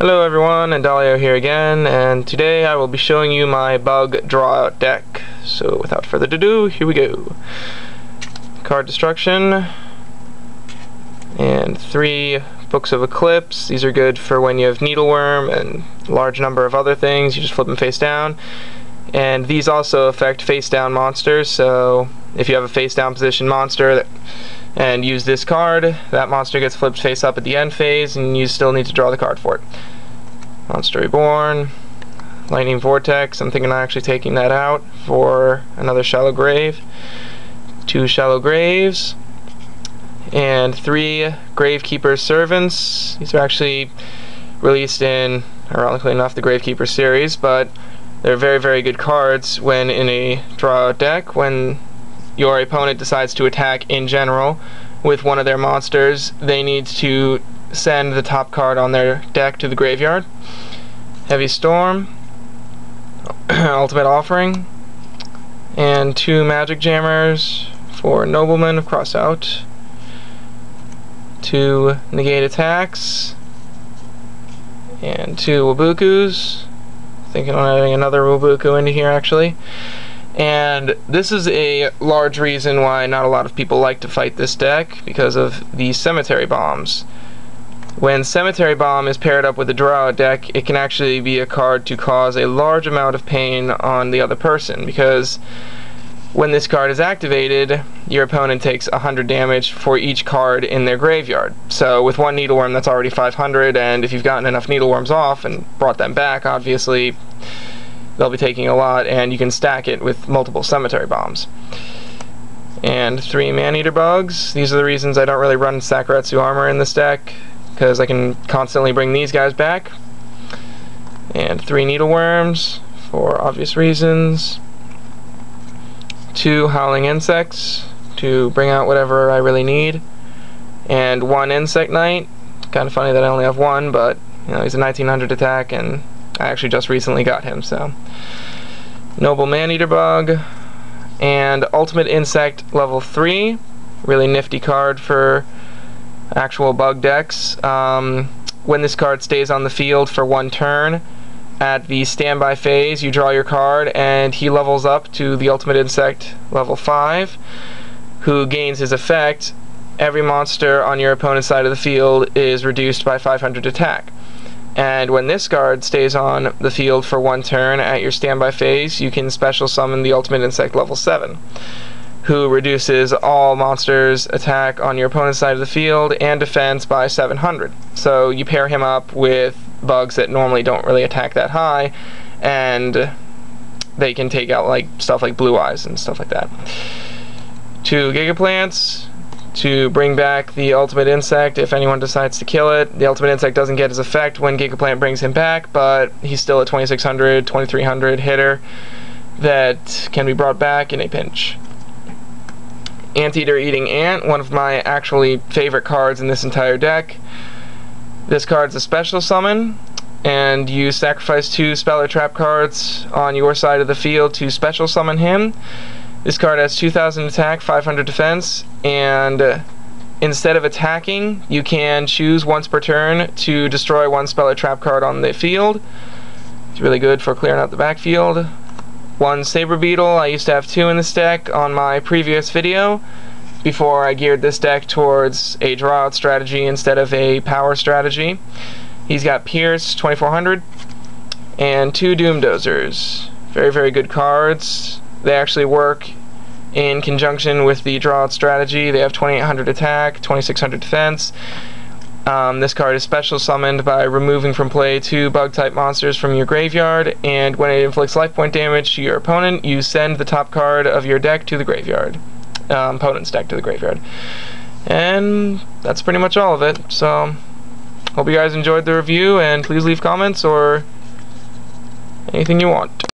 Hello everyone, Andalio here again, and today I will be showing you my bug drawout deck. So without further ado, here we go. Card Destruction, and 3 Books of Eclipse. These are good for when you have Needleworm and a large number of other things. You just flip them face down. And these also affect face down monsters, so if you have a face down position monster and use this card, that monster gets flipped face up at the end phase, and you still need to draw the card for it. Monster Reborn, Lightning Vortex. I'm thinking of actually taking that out for another Shallow Grave. 2 Shallow Graves, and 3 Gravekeeper's Servants. These are actually released in, ironically enough, the Gravekeeper series, but they're very, very good cards when in a drawout deck. When your opponent decides to attack in general with one of their monsters, they need to send the top card on their deck to the graveyard. Heavy Storm, Ultimate Offering, and 2 Magic Jammers for Nobleman of Cross Out. 2 Negate Attacks, and 2 Wabukus. Thinking of adding another Wabuku into here actually. And this is a large reason why not a lot of people like to fight this deck, because of the Cemetery Bombs. When Cemetery Bomb is paired up with the drawout deck, it can actually be a card to cause a large amount of pain on the other person, because when this card is activated, your opponent takes 100 damage for each card in their graveyard. So with 1 Needleworm, that's already 500, and if you've gotten enough Needleworms off and brought them back, obviously they'll be taking a lot, and you can stack it with multiple Cemetery Bombs. And 3 Maneater Bugs. These are the reasons I don't really run Sakuretsu Armor in this deck, because I can constantly bring these guys back. And 3 Needleworms, for obvious reasons. 2 Howling Insects, to bring out whatever I really need. And 1 Insect Knight. Kind of funny that I only have 1, but you know, he's a 1900 attack, and I actually just recently got him, so. Noble Maneater Bug, and Ultimate Insect level 3. Really nifty card for actual bug decks. When this card stays on the field for 1 turn, at the standby phase, you draw your card, and he levels up to the Ultimate Insect level 5, who gains his effect. Every monster on your opponent's side of the field is reduced by 500 attack. And when this card stays on the field for 1 turn at your standby phase, you can special summon the Ultimate Insect level 7, who reduces all monsters' attack on your opponent's side of the field and defense by 700. So you pair him up with bugs that normally don't really attack that high, and they can take out like stuff like Blue Eyes and stuff like that. 2 Gigaplants, to bring back the Ultimate Insect if anyone decides to kill it. The Ultimate Insect doesn't get his effect when Gigaplant brings him back, but he's still a 2600, 2300 hitter that can be brought back in a pinch. Anteater Eating Ant, one of my actually favorite cards in this entire deck. This card's a special summon, and you sacrifice 2 spell or trap cards on your side of the field to special summon him. This card has 2000 attack, 500 defense, and instead of attacking, you can choose once per turn to destroy 1 spell or trap card on the field. It's really good for clearing out the backfield. 1 Saber Beetle. I used to have 2 in this deck on my previous video, before I geared this deck towards a drawout strategy instead of a power strategy. He's got Pierce, 2400, and 2 Doom Dozers. Very, very good cards. They actually work in conjunction with the drawout strategy. They have 2800 attack, 2600 defense. This card is special summoned by removing from play 2 bug-type monsters from your graveyard, and when it inflicts life point damage to your opponent, you send the top card of your deck to the graveyard. Opponent's deck to the graveyard. And that's pretty much all of it. So, hope you guys enjoyed the review, and please leave comments or anything you want.